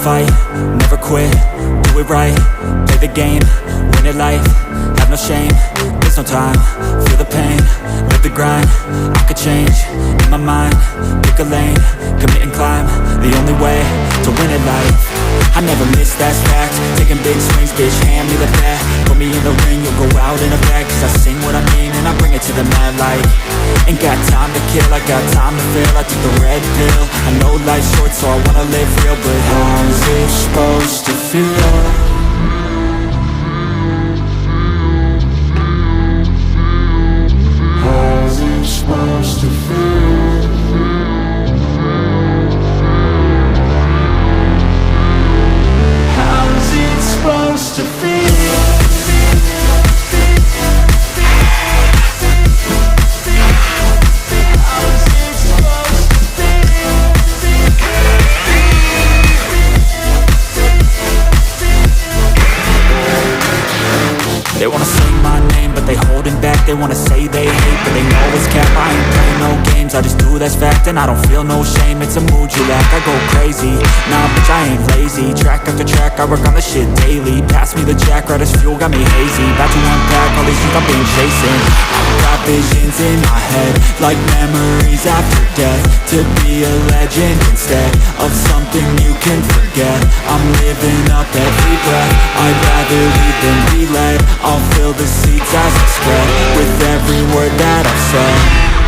fight, never quit, do it right, play the game, win it life, have no shame, there's no time, feel the pain, live the grind, I could change, in my mind, pick a lane, commit and climb, the only way to win it life. I never miss, that's fact, taking big swings, bitch, hand me the bat, put me in the ring, you'll go out in a bag, cause I sing what I mean and I bring it to the mad light. Ain't got time to kill, I got time to feel, I took the red pill, I know life's short so I wanna live real, but how's it supposed to feel? How's it supposed to feel? How's it supposed to feel? They wanna say my name, but they holding back. They wanna say they hate, but they know it's cap. I ain't playing no games, I just do that's fact. And I don't feel no shame, it's a mood you lack. I go crazy, nah bitch I ain't lazy. Track after track, I work on this shit daily. Pass me the jack, right as fuel, got me hazy. About to unpack all these things I've been chasing. I've got visions in my head, like memories after death. To be a legend instead of something you can forget. I'm living up every breath, I'd rather lead than be led. I'll fill the seats as I spread with every word that I've said.